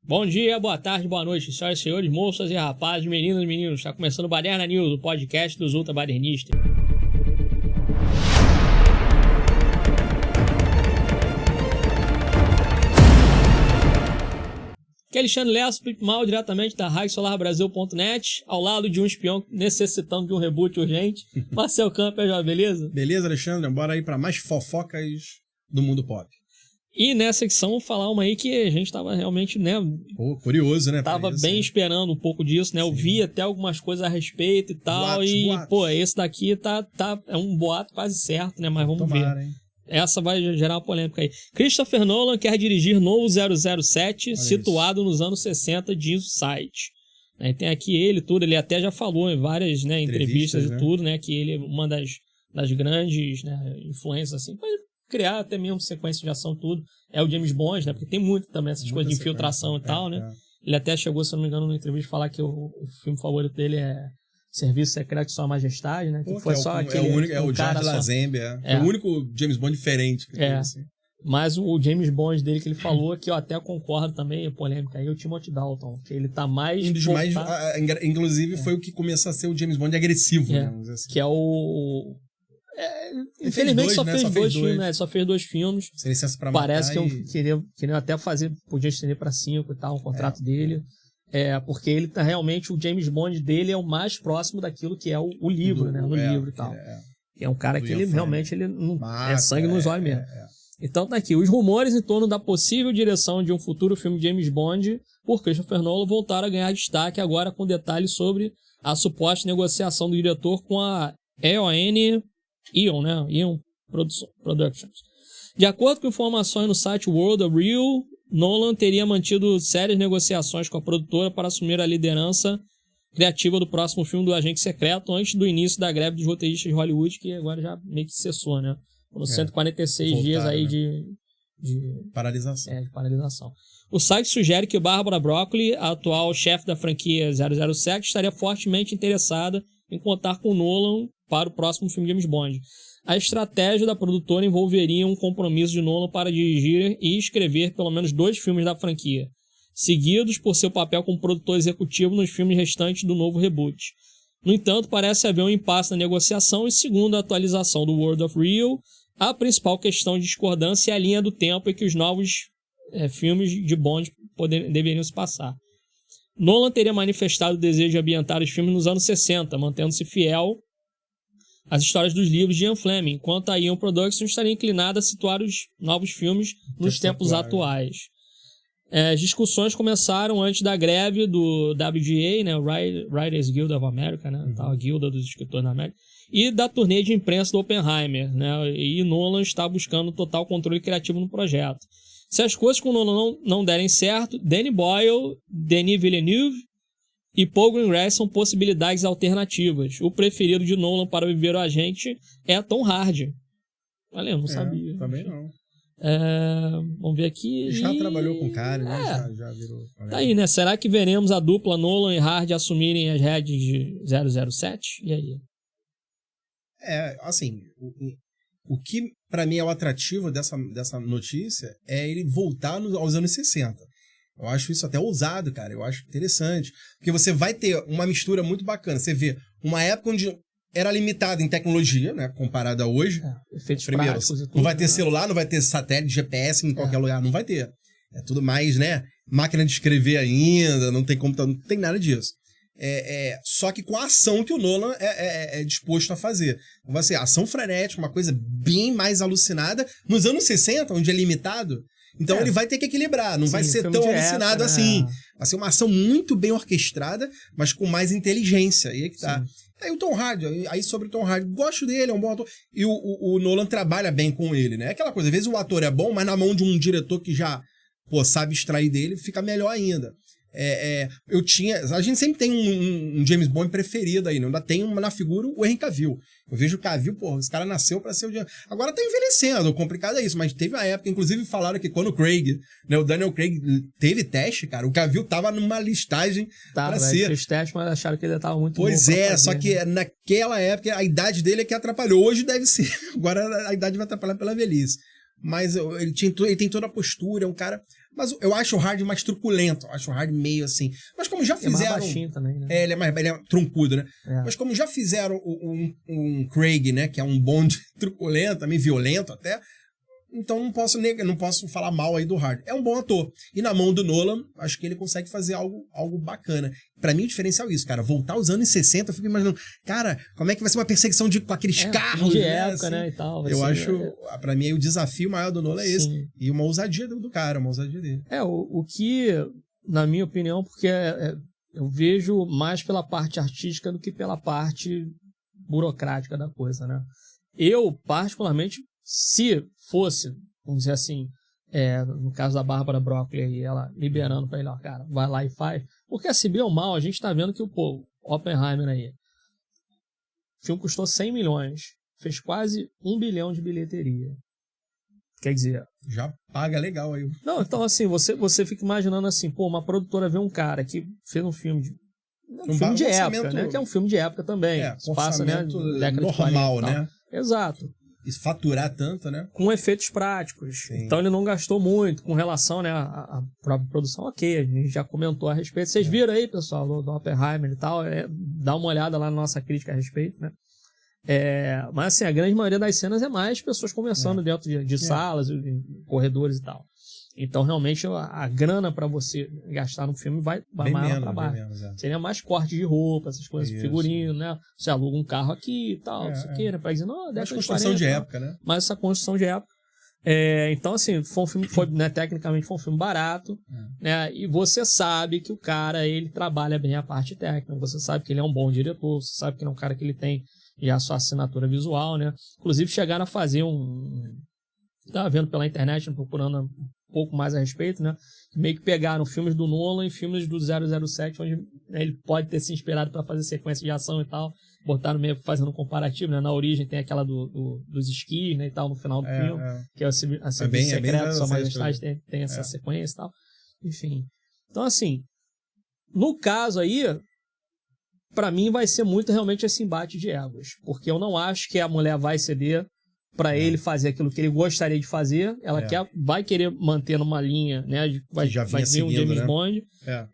Bom dia, boa tarde, boa noite, senhoras e senhores, moças e rapazes, meninas e meninos. Está começando o Baderna News, o podcast dos ultrabadernistas. Aqui é Alexandre Lessa, mal diretamente da RadioSolarBrasil.net, ao lado de um espião necessitando de um reboot urgente. Marcel Camper, já, beleza? Beleza, Alexandre? Bora aí para mais fofocas do mundo pop. E nessa secção, vou falar uma aí que a gente tava realmente, né? Curioso, né? Tava bem esperando um pouco disso, né? Sim. Eu vi até algumas coisas a respeito e tal. Boatos. Pô, esse daqui é um boato quase certo, né? Mas vamos ver. Hein? Essa vai gerar uma polêmica aí. Christopher Nolan quer dirigir novo 007, situado nos anos 60, diz o site. Tem aqui ele tudo, ele até já falou em várias entrevistas e tudo, né? Que ele é uma das grandes, né, influências, assim, para criar até mesmo sequência de ação tudo. É o James Bond, né? Porque tem muito também essas coisas de infiltração e tal, né? Ele até chegou, se não me engano, numa entrevista, falar que o filme favorito dele é Serviço Secreto de Sua Majestade, né? Que foi só aquele... o George Lazenby, Foi o único James Bond diferente que teve, assim. Mas o James Bond dele que ele falou, que eu até concordo também, polêmica aí, é o Timothy Dalton, que ele tá mais... Um dos mais... Inclusive, foi o que começou a ser o James Bond agressivo, né? Assim. Que é o... infelizmente só fez dois filmes, né? Só fez 2 filmes. Sem licença pra Parece que queriam até fazer, podia estender pra 5 e tal, o contrato dele. Porque ele tá realmente, o James Bond dele é o mais próximo daquilo que é o livro, né? No livro e tal. É um cara que ele realmente não é sangue nos olhos mesmo. Então tá aqui, os rumores em torno da possível direção de um futuro filme de James Bond por Christopher Nolan voltaram a ganhar destaque agora com detalhes sobre a suposta negociação do diretor com a Eon, né? Eon Productions. De acordo com informações no site World of Real, Nolan teria mantido sérias negociações com a produtora para assumir a liderança criativa do próximo filme do Agente Secreto antes do início da greve dos roteiristas de Hollywood, que agora já meio que cessou, né? Foram 146 dias aí, né? de paralisação. De paralisação. O site sugere que Barbara Broccoli, a atual chefe da franquia 007, estaria fortemente interessada em contar com Nolan para o próximo filme de James Bond. A estratégia da produtora envolveria um compromisso de Nolan para dirigir e escrever pelo menos 2 filmes da franquia, seguidos por seu papel como produtor executivo nos filmes restantes do novo reboot. No entanto, parece haver um impasse na negociação e, segundo a atualização do World of Real, a principal questão de discordância é a linha do tempo em que os novos filmes de Bond deveriam se passar. Nolan teria manifestado o desejo de ambientar os filmes nos anos 60, mantendo-se fiel às histórias dos livros de Ian Fleming, enquanto a Eon Productions estaria inclinada a situar os novos filmes nos tempos atuais. As discussões começaram antes da greve do WGA, né, Writers Guild of America, né, a guilda dos escritores da América, e da turnê de imprensa do Oppenheimer, né, e Nolan está buscando total controle criativo no projeto. Se as coisas com Nolan não derem certo, Danny Boyle, Denis Villeneuve e Paul Greengrass são possibilidades alternativas. O preferido de Nolan para viver o agente é Tom Hardy. Olha, eu não sabia. Também não. Vamos ver aqui. Já trabalhou com o cara, né? Já virou. Tá aí, né? Será que veremos a dupla Nolan e Hardy assumirem as rédeas de 007? E aí? Assim, o que pra mim é o atrativo dessa notícia é ele voltar aos anos 60. Eu acho isso até ousado, cara. Eu acho interessante. Porque você vai ter uma mistura muito bacana. Você vê uma época onde era limitado em tecnologia, né? Comparado a hoje. Efeitos Primeiro, práticos e tudo, não vai ter celular, não vai ter satélite, GPS em qualquer lugar. Não vai ter. É tudo mais, né? Máquina de escrever ainda, não tem computador, não tem nada disso. Só que com a ação que o Nolan é disposto a fazer. Vai ser ação frenética, uma coisa bem mais alucinada. Nos anos 60, onde é limitado... Então ele vai ter que equilibrar, não vai ser tão alucinado assim. Vai ser uma ação muito bem orquestrada, mas com mais inteligência. E aí que tá. Aí o Tom Hardy, aí sobre o Tom Hardy, gosto dele, é um bom ator. E o Nolan trabalha bem com ele, né? É aquela coisa, às vezes o ator é bom, mas na mão de um diretor que já sabe extrair dele, fica melhor ainda. A gente sempre tem um James Bond preferido aí, né? Ainda tem na figura o Henry Cavill. Eu vejo o Cavill, esse cara nasceu pra ser o James... Agora tá envelhecendo, o complicado é isso, mas teve uma época, inclusive falaram que quando o Craig, né, o Daniel Craig teve teste, cara, o Cavill tava numa listagem pra ser... Fez teste, mas acharam que ele tava muito bom. Pois só que naquela época a idade dele é que atrapalhou. Hoje deve ser, agora a idade vai atrapalhar pela velhice. Mas ele tem toda a postura, é um cara... Mas eu acho o Hardy mais truculento. Eu acho o Hardy meio assim. Mas como já fizeram... É mais baixinho também, né? Ele é truncudo, né? É. Mas como já fizeram um Craig, né? Que é um Bond truculento, também violento até. Então não posso falar mal aí do Hardy. É um bom ator. E na mão do Nolan, acho que ele consegue fazer algo bacana. Pra mim, o diferencial é isso, cara. Voltar aos anos 60, eu fico imaginando, cara, como é que vai ser uma perseguição com aqueles carros, de né? época, né, e tal. Eu acho, pra mim, aí, o desafio maior do Nolan é esse. Sim. E uma ousadia do cara, uma ousadia dele. O que, na minha opinião, porque eu vejo mais pela parte artística do que pela parte burocrática da coisa, né? Eu, particularmente, se fosse, vamos dizer assim, no caso da Bárbara Broccoli aí, ela liberando pra ele, ó, cara, vai lá e faz. Porque assim, bem ou mal, a gente tá vendo que o Oppenheimer aí, o filme custou 100 milhões, fez quase 1 bilhão de bilheteria. Quer dizer... Já paga legal aí. Não, então assim, você fica imaginando assim, pô, uma produtora vê um cara que fez um filme de... Um filme de época, né? Que é um filme de época também. Se passa, né? Década Normal, de 40 né? Exato. E faturar tanto, né? Com efeitos práticos. Sim. Então ele não gastou muito com relação, né, à própria produção. Ok, a gente já comentou a respeito. Vocês viram aí, pessoal, do Oppenheimer e tal. Dá uma olhada lá na nossa crítica a respeito, né? Mas assim, a grande maioria das cenas é mais pessoas conversando dentro de salas, corredores e tal. Então, realmente, a grana para você gastar no filme vai maior para baixo. Seria mais corte de roupa, essas coisas, figurino, né? Você aluga um carro aqui e tal, isso aqui, né? Pra dizer, não, mais construção 40, de época, né? Mas essa construção de época. Então, assim, foi um filme, né, tecnicamente foi um filme barato, né? E você sabe que o cara, ele trabalha bem a parte técnica, você sabe que ele é um bom diretor, você sabe que ele é um cara que ele tem já a sua assinatura visual, né? Inclusive, chegaram a fazer Estava vendo pela internet, procurando um pouco mais a respeito, né? Meio que pegaram filmes do Nolan e filmes do 007, onde ele pode ter se inspirado para fazer sequência de ação e tal. Botaram meio fazendo um comparativo, né? Na origem tem aquela dos esquis, né? E tal, no final do filme, que é o Serviço Secreto, Sua Majestade tem essa sequência e tal. Enfim. Então, assim, no caso aí, para mim vai ser muito realmente esse embate de egos. Porque eu não acho que a mulher vai ceder para ele fazer aquilo que ele gostaria de fazer. Ela vai querer manter numa linha, né? Vai ver um James Bond.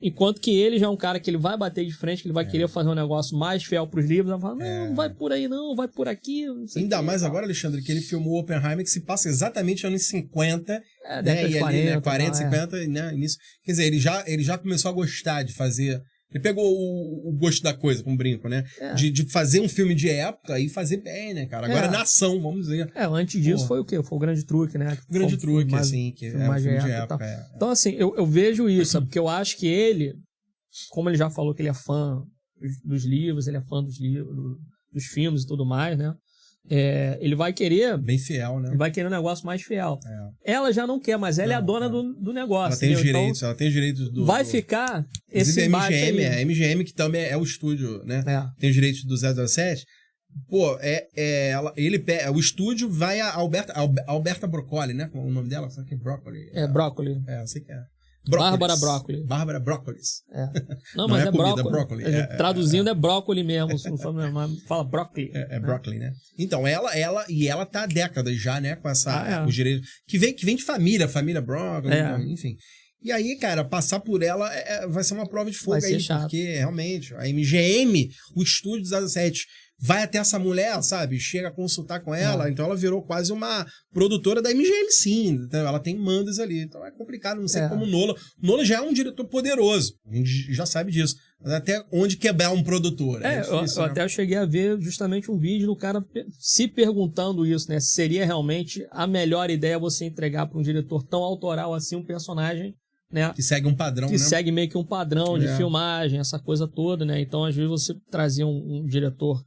Enquanto que ele já é um cara que ele vai bater de frente, que ele vai querer fazer um negócio mais fiel pros livros. Ela fala, não vai por aí não, vai por aqui. Ainda mais agora, Alexandre, que ele filmou o Oppenheimer, que se passa exatamente anos 50. Década de 40, ali, né, 40, 50, né? Início. Quer dizer, ele já começou a gostar de fazer... Ele pegou o gosto da coisa, com brinco, né? De fazer um filme de época e fazer bem, né, cara? Agora na ação, vamos dizer. Antes disso foi o quê? Foi o Grande Truque, né? O Grande Truque, assim, que é um filme de época. Então, assim, eu vejo isso, porque eu acho que ele, como ele já falou que ele é fã dos livros, ele é fã dos livros, dos filmes e tudo mais, né? Ele vai querer... Bem fiel, né? Ele vai querer um negócio mais fiel. Ela já não quer, mas ela é a dona do negócio. Ela tem os direitos, então, ela tem os direitos do... Vai ficar esse embate aí. A MGM, que também é o estúdio, né? Tem os direitos do 007. Pô, o estúdio vai a Alberta Broccoli, né? Qual é o nome dela? Sabe que é Broccoli? Broccoli. Eu sei que é. Bárbara Broccoli. Bárbara Broccoli. Não, mas não é brócoli. Traduzindo é brócoli mesmo. Fala broccoli. É broccoli, né? Então, ela tá há décadas já, né? Com os direitos. Que vem de família Broccoli, então, enfim. E aí, cara, passar por ela vai ser uma prova de fogo aí, porque realmente a MGM, o estúdio 07, vai até essa mulher, sabe? Chega a consultar com ela, então ela virou quase uma produtora da MGM, sim. Então ela tem mandos ali. Então é complicado, não sei como o Nolan. O Nolan já é um diretor poderoso, a gente já sabe disso. Mas até onde quebrar um produtor. Difícil, eu até cheguei a ver justamente um vídeo do cara se perguntando isso, né? Seria realmente a melhor ideia você entregar para um diretor tão autoral assim um personagem, né? Que segue um padrão, que segue meio que um padrão de filmagem, essa coisa toda, né? Então, às vezes, você trazia um diretor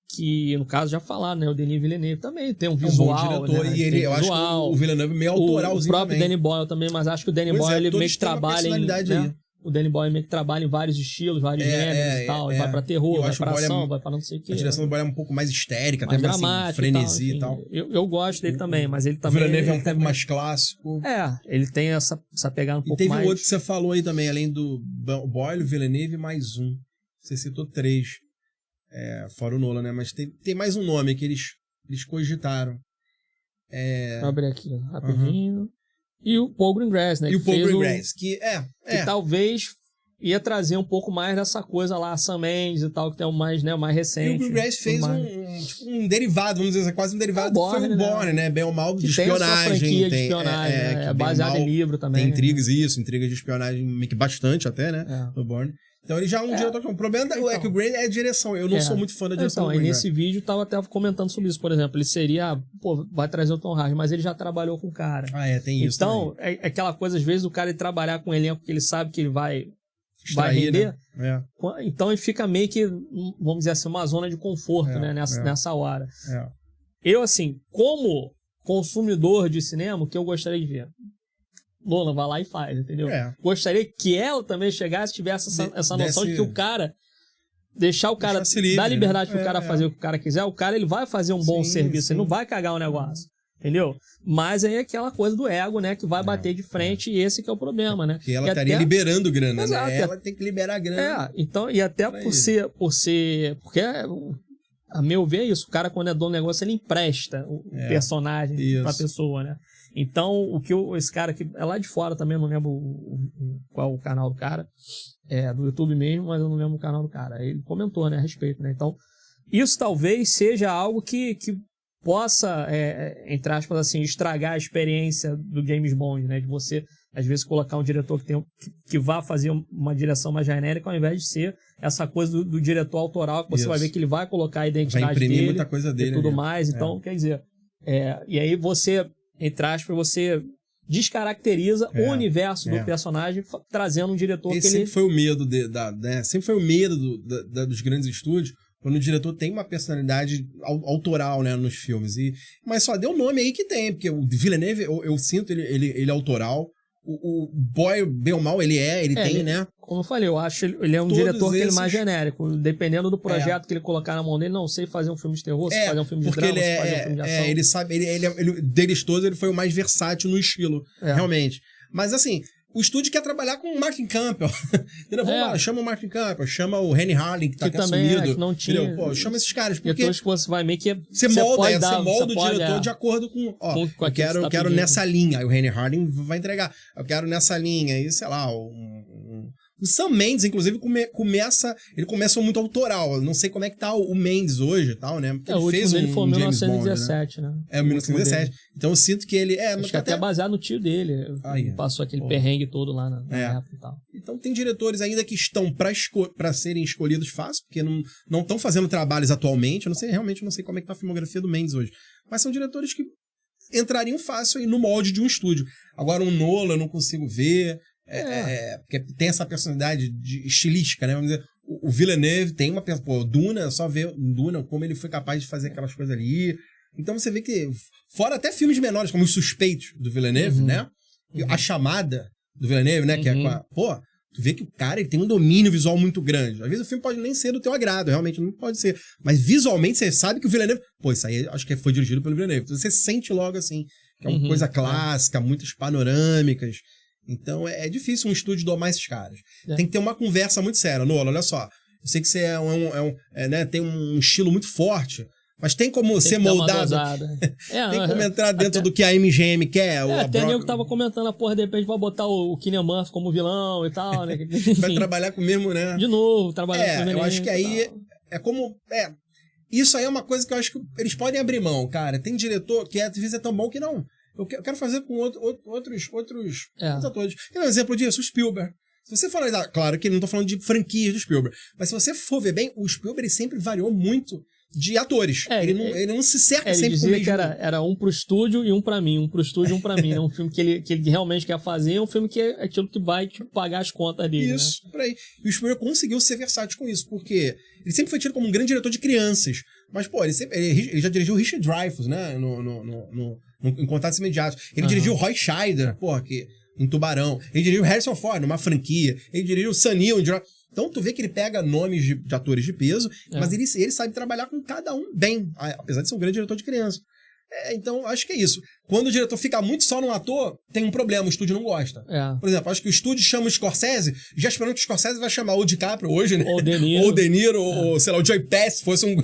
que, no caso, já falaram, né? O Denis Villeneuve também tem um visual, um bom diretor, né? e ele, eu acho que o Villeneuve é meio autoralzinho o próprio Danny Boyle também, mas acho que o Danny Boyle, ele meio que trabalha em... Né? O Danny Boyle meio que trabalha em vários estilos, vários gêneros e tal. Vai pra terror, vai pra ação, vai pra não sei o quê. A direção do Boyle é um pouco mais histérica, mais também assim, frenesi e tal. Eu gosto dele também, mas ele também... O Villeneuve é um pouco mais clássico. Ele tem essa pegada um pouco mais... E teve um outro que você falou aí também, além do Boyle, o Villeneuve, mais um. Você citou 3. Fora o Nolan, né? Mas tem mais um nome que eles cogitaram. Vou abrir aqui rapidinho. E o Paul Greengrass, né? E o Paul Greengrass, que talvez ia trazer um pouco mais dessa coisa lá, Sam Mendes e tal, que tem o mais, né, o mais recente. E o Greengrass fez um derivado, vamos dizer, quase um derivado do Borne, foi o Borne, né? Bem ou mal, de espionagem. Tem de espionagem, é baseado em livro também. Tem intrigas, intrigas de espionagem, bastante até, né? No Borne. Então ele já é um diretor. O problema é que o Green é a direção. Eu não sou muito fã da direção do Green. Nesse vídeo eu tava até comentando sobre isso, por exemplo. Ele seria, vai trazer o Tom Hardy, mas ele já trabalhou com o cara. Tem isso. Então, é aquela coisa, às vezes, o cara trabalhar com um elenco que ele sabe que ele vai render. Né? Então ele fica meio que, vamos dizer assim, uma zona de conforto, né? Nessa hora. Eu, assim, como consumidor de cinema, o que eu gostaria de ver? Nolan vai lá e faz, entendeu? Gostaria que ela também chegasse e tivesse essa noção de que o cara... Deixar o cara... Dar liberdade pro cara fazer o que o cara quiser. O cara, ele vai fazer um bom serviço. Ele não vai cagar o negócio. Entendeu? Mas aí é aquela coisa do ego, né? Que vai bater de frente e esse que é o problema, né? Porque ela estaria liberando grana, exato, né? Ela tem que liberar grana. Então... E até por ser... Porque... A meu ver, isso. O cara, quando é dono do negócio, ele empresta o personagem pra pessoa, né? Então, esse cara aqui é lá de fora também, eu não lembro qual o canal do cara, do YouTube mesmo, mas eu não lembro o canal do cara. Ele comentou, né, a respeito, né? Então, isso talvez seja algo que possa, entre aspas, assim, estragar a experiência do James Bond, né? De você, às vezes, colocar um diretor que vá fazer uma direção mais genérica, ao invés de ser essa coisa do diretor autoral, que você vai ver que ele vai colocar a identidade vai imprimir dele muita coisa dele, e tudo mais. Então, quer dizer, e aí você... entre aspas, você descaracteriza o universo do personagem trazendo um diretor que sempre foi o medo sempre foi o medo dos grandes estúdios, quando o diretor tem uma personalidade autoral, né, nos filmes. Mas só deu o nome aí que tem, porque o Villeneuve, eu sinto ele autoral. O Boy, bem ou mal, ele tem, né? Como eu falei, eu acho ele é um diretor que ele é mais genérico. Dependendo do projeto que ele colocar na mão dele, não sei fazer um filme de terror, se fazer um filme de drama, se fazer um filme de ação. Ele sabe, deles todos, ele foi o mais versátil no estilo, realmente. Mas assim, o estúdio quer trabalhar com o Martin Campbell. Vamos lá, chama o Martin Campbell, chama o Henry Harling, que tá até sumido. Que não tinha. Pô, chama esses caras, porque depois que você vai meio que... Você molda o diretor de acordo com... eu quero nessa linha. Aí o Henry Harling vai entregar. Eu quero nessa linha. E, sei lá, o Sam Mendes, inclusive, começa muito autoral. Eu não sei como é que tá o Mendes hoje e tal, né? Porque ele fez dele foi em James 1917, Bond, né? 1917. Então eu sinto que ele... Acho que até baseado no tio dele. Passou aquele perrengue todo lá na época e tal. Então tem diretores ainda que estão pra serem escolhidos fácil, porque não estão fazendo trabalhos atualmente. Realmente não sei como é que tá a filmografia do Mendes hoje. Mas são diretores que entrariam fácil aí no molde de um estúdio. Agora um Nolan eu não consigo ver... porque tem essa personalidade estilística, né? Vamos dizer, o Villeneuve tem uma... Duna, só ver Duna, como ele foi capaz de fazer aquelas coisas ali. Então você vê que, fora até filmes menores, como Os Suspeitos, do Villeneuve, né? A Chamada, do Villeneuve, né? Que é com a... tu vê que o cara ele tem um domínio visual muito grande. Às vezes o filme pode nem ser do teu agrado, realmente não pode ser. Mas visualmente você sabe que o Villeneuve... isso aí acho que foi dirigido pelo Villeneuve. Você sente logo assim, que é uma coisa clássica, muitas panorâmicas... Então é difícil um estúdio domar esses caras. Tem que ter uma conversa muito séria. Nolan, olha só. Eu sei que você né, tem um estilo muito forte, mas tem como ser moldado. Tem como entrar dentro do que a MGM quer. Até nego tava comentando, de repente vai botar o Cillian Murphy como vilão e tal, né? Vai trabalhar com o mesmo, né? De novo, trabalhar com o mesmo. Eu acho que aí é como... Isso aí é uma coisa que eu acho que eles podem abrir mão, cara. Tem diretor que às vezes é tão bom que não... Eu quero fazer com outros atores. Tem um exemplo disso, o Spielberg. Se você for analisar, claro que não tô falando de franquias do Spielberg, mas se você for ver bem, o Spielberg sempre variou muito de atores. Ele não se cerca sempre com o mesmo. Que era um pro estúdio e um pra mim, É um filme que ele realmente quer fazer, é um filme que é aquilo que vai pagar as contas dele. Isso, por aí. E o Spielberg conseguiu ser versátil com isso, porque ele sempre foi tido como um grande diretor de crianças. Mas, ele já dirigiu o Richard Dreyfuss, né? Em Contatos Imediatos. Ele dirigiu o Roy Scheider, em Tubarão. Ele dirigiu o Harrison Ford, numa franquia. Ele dirigiu o Sam Neill. Então, tu vê que ele pega nomes de atores de peso, mas ele sabe trabalhar com cada um bem, apesar de ser um grande diretor de criança. Então, acho que é isso. Quando o diretor fica muito só num ator, tem um problema, o estúdio não gosta. Por exemplo, acho que o estúdio chama o Scorsese, já esperando que o Scorsese vai chamar o DiCaprio hoje, né? Ou o De Niro, ou sei lá, o Joey Pesci, fosse um...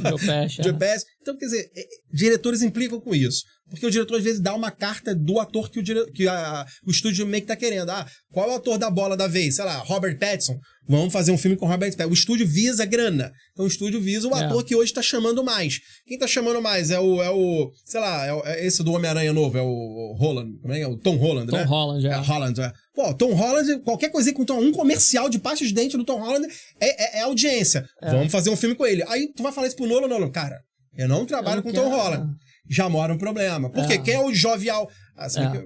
Joey Pesci. Então, quer dizer, diretores implicam com isso. Porque o diretor, às vezes, dá uma carta do ator que o estúdio meio que tá querendo. Qual é o ator da bola da vez? Sei lá, Robert Pattinson. Vamos fazer um filme com Robert Pattinson. O estúdio visa grana. Então o estúdio visa o ator que hoje tá chamando mais. Quem tá chamando mais é o sei lá, é esse do Homem-Aranha novo, é o Holland. Como é o Tom Holland, né? Tom Holland, É Holland, é. Pô, Tom Holland, qualquer coisinha com um comercial de pasta de dente do Tom Holland é audiência. Vamos fazer um filme com ele. Aí tu vai falar isso pro Nolan, cara, eu não trabalho com o Tom Holland. Já mora um problema. Por quê? Quem é o jovial?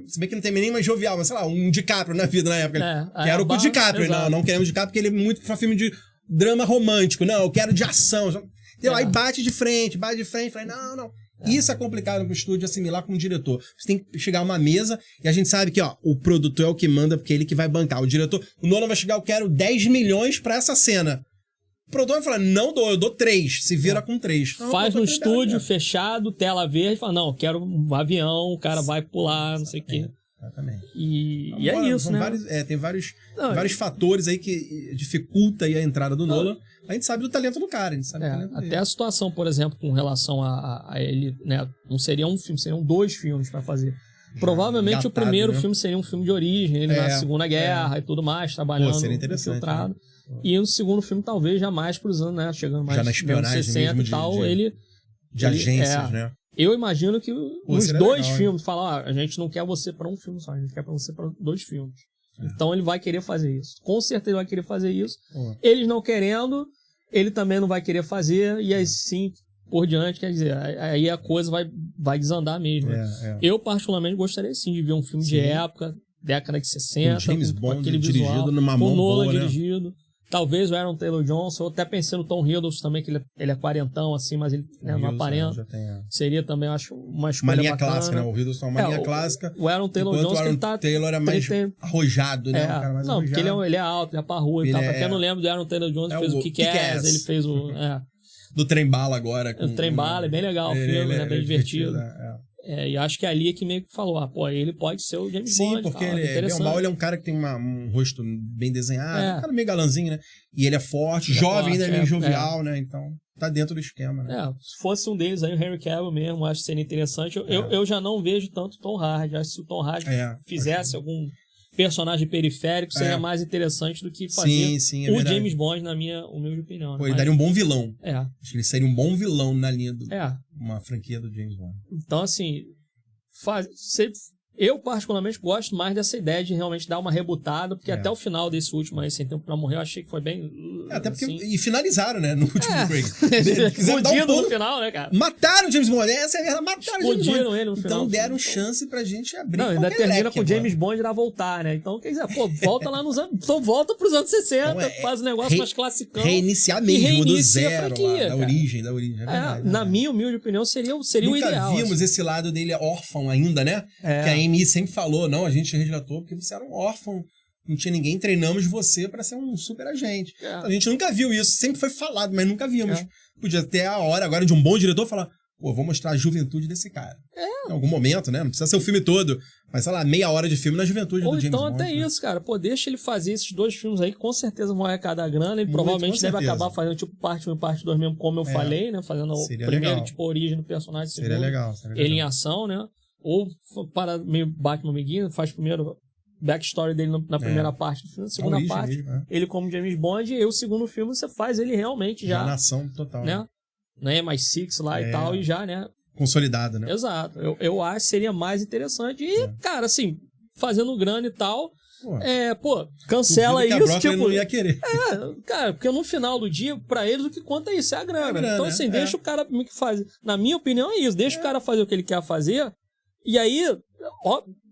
Se bem que não tem nenhuma jovial, mas sei lá, um DiCaprio na vida na época. Quero o DiCaprio. Não queremos o DiCaprio porque ele é muito pra filme de drama romântico. Não, eu quero de ação. Entendeu? Aí bate de frente. Falei, não. Isso é complicado pro estúdio assimilar com o diretor. Você tem que chegar a uma mesa e a gente sabe que, o produtor é o que manda porque é ele que vai bancar. O diretor, o Nolan vai chegar, eu quero 10 milhões pra essa cena. O produtor vai falar, não dou, eu dou 3. Se vira com 3. Faz no estúdio fechado, tela verde, fala, não, eu quero um avião, o cara vai pular, não sei o quê. Exatamente. E é isso, né? Tem vários fatores aí que dificultam aí a entrada do Nolan. A gente sabe do talento do cara, a gente sabe do talento dele. Até a situação, por exemplo, com relação a ele, né? Não seria um filme, seriam 2 filmes pra fazer. Provavelmente engatado, o primeiro né? filme seria um filme de origem, ele na Segunda Guerra e tudo mais, trabalhando infiltrado. Né? E o segundo filme, talvez, já mais pros anos, né? Chegando mais já na espionagem 60 mesmo e tal, de agências, né? Eu imagino que os 2 filmes, falar, a gente não quer você pra um filme só, a gente quer pra você pra 2 filmes. Então ele vai querer fazer isso. Com certeza vai querer fazer isso. Eles não querendo, ele também não vai querer fazer, e aí sim, por diante, quer dizer, aí a coisa vai desandar mesmo. Eu, particularmente, gostaria sim de ver um filme de época, década de 60, James Bond aquele dirigido visual, numa mão com Nolan boa, dirigido. Talvez o Aaron Taylor Johnson, eu até pensei no Tom Hiddleston também, que ele é quarentão, assim, mas ele não aparenta. Seria também, eu acho, uma escolha uma linha bacana. Clássica, né? O Hiddleston é uma linha clássica. O Aaron Taylor Johnson, ele tá... Taylor é mais arrojado, né? Cara mais arrojado. Porque ele é alto, ele é parrudo e tal. Pra quem não lembra do Aaron Taylor Johnson, fez o Kick-Ass, ele fez o... do Trem-Bala agora. O Trem-Bala é bem legal o filme, né? Bem divertido. E acho que ali é que meio que falou, ele pode ser o James Bond. Sim, porque ele é um cara que tem um rosto bem desenhado, um cara meio galãzinho, né? E ele é forte, jovem, ainda meio jovial, né? Então, tá dentro do esquema, né? Se fosse um deles aí, o Henry Cavill mesmo, acho que seria interessante. Eu já não vejo tanto Tom Hardy. Acho que se o Tom Hardy fizesse algum personagem periférico, seria mais interessante do que fazer o James Bond, na minha humilde opinião. Ele daria um bom vilão. Acho que ele seria um bom vilão na linha do uma franquia do James Bond. Então, assim, eu particularmente gosto mais dessa ideia de realmente dar uma rebutada, porque até o final desse último aí, Sem Tempo Pra Morrer, eu achei que foi bem... Até porque... E finalizaram, né? No último break. Explodiram no final, né, cara? Mataram o James Bond. Essa é a verdade. Mataram o James Bond. Ele no final. Então deram chance pra gente abrir. Não, ainda termina com o James Bond irá voltar, né? Então, quer dizer, volta lá nos anos... Então volta pros anos 60, então, faz um negócio mais classicão. Reiniciar mesmo, do zero, lá, da origem. É verdade, na minha humilde opinião, seria o ideal. Nunca vimos esse lado dele órfão ainda, né? Que a Amy sempre falou, não, a gente resgatou porque você era um órfão, não tinha ninguém, treinamos você pra ser um super agente. A gente nunca viu isso, sempre foi falado, mas nunca vimos. Podia ter a hora agora de um bom diretor falar, vou mostrar a juventude desse cara. Em algum momento, né? Não precisa ser o filme todo, mas sei lá, meia hora de filme na juventude do James Bond. Ou então até isso, cara. Deixa ele fazer esses 2 filmes aí, que com certeza vão arrecadar grana. Ele provavelmente deve acabar fazendo tipo parte 1 e parte 2 mesmo, como eu falei, né? Fazendo o primeiro, tipo, a origem do personagem, segundo, seria legal. Ele em ação, né? Ou para meio Batman Begins, faz primeiro backstory dele na primeira parte do filme, na segunda parte, mesmo, ele como James Bond, e o segundo filme você faz ele realmente já na ação total, né? Na MI6 lá e tal, e já, né? Consolidado, né? Exato. Eu acho que seria mais interessante. E, cara, assim, fazendo grana e tal, cancela isso, tipo... não ia querer. Cara, porque no final do dia, pra eles, o que conta é isso, é a grana. Então, assim, deixa o cara que fazer. Na minha opinião, é isso. Deixa o cara fazer o que ele quer fazer. E aí,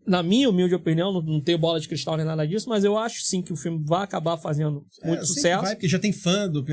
na minha humilde opinião, não tenho bola de cristal nem nada disso, mas eu acho sim que o filme vai acabar fazendo muito sucesso. Porque já tem fã do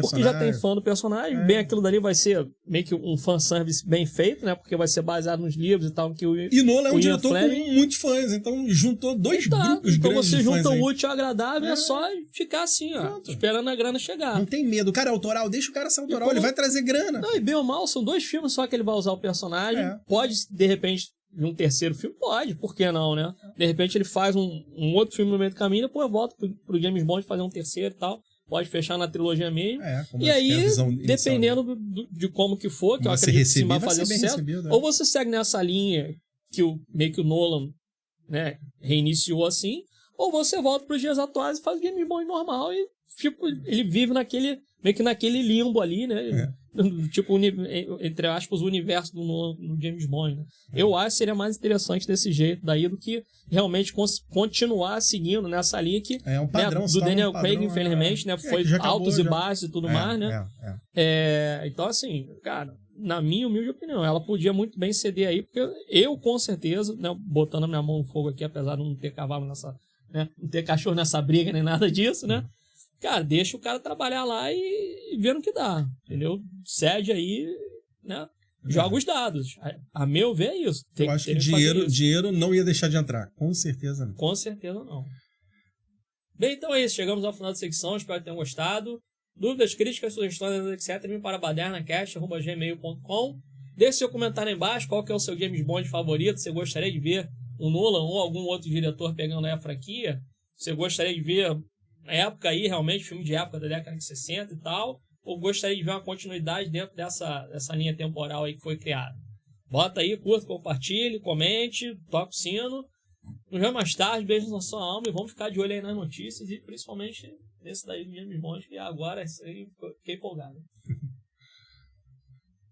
personagem. Bem, aquilo dali vai ser meio que um fanservice bem feito, né? Porque vai ser baseado nos livros e tal. E Nolan é um diretor com muitos fãs, então juntou 2 grupos então grandes de fãs. Então você junta o útil ao agradável, é só ficar assim, esperando a grana chegar. Não tem medo. O cara é autoral, deixa o cara ser autoral, ele vai trazer grana. Não, e bem ou mal, são 2 filmes só que ele vai usar o personagem. Pode, de repente... de um terceiro filme, pode, por que não, né? De repente ele faz um outro filme no meio do caminho, depois volta pro James Bond fazer um terceiro e tal, pode fechar na trilogia mesmo, e aí, dependendo de como que for, que eu acredito que sim vai fazer sucesso, ou você segue nessa linha, que meio que o Nolan, né, reiniciou assim, ou você volta para os dias atuais e faz James Bond normal e, tipo, ele vive meio que naquele limbo ali, né? Tipo, entre aspas, o universo do James Bond, né? Eu acho que seria mais interessante desse jeito daí do que realmente continuar seguindo nessa linha que, um padrão, né, do Daniel Craig, infelizmente, né, foi altos e baixos e tudo mais, né? Então, assim, cara, na minha humilde opinião, ela podia muito bem ceder aí, porque eu, com certeza, né, botando a minha mão no fogo aqui, apesar de não ter cavalo nessa, né, não ter cachorro nessa briga nem nada disso, né? Cara, deixa o cara trabalhar lá e ver no que dá, entendeu? Cede aí, né? Joga os dados. A meu ver é isso. Eu acho que dinheiro não ia deixar de entrar. Com certeza não. Com certeza não. Bem, então é isso. Chegamos ao final da secção. Espero que tenham gostado. Dúvidas, críticas, sugestões, etc. Vem para badernacast@gmail.com. Deixe seu comentário aí embaixo. Qual que é o seu James Bond favorito? Você gostaria de ver o Nolan ou algum outro diretor pegando aí a franquia? Você gostaria de ver na época aí, realmente, filme de época da década de 60 e tal, ou gostaria de ver uma continuidade dentro dessa linha temporal aí que foi criada? Bota aí, curta, compartilhe, comente, toca o sino. Nos vemos mais tarde, beijo na sua alma e vamos ficar de olho aí nas notícias e principalmente nesse daí do James Bond, que agora fiquei empolgado.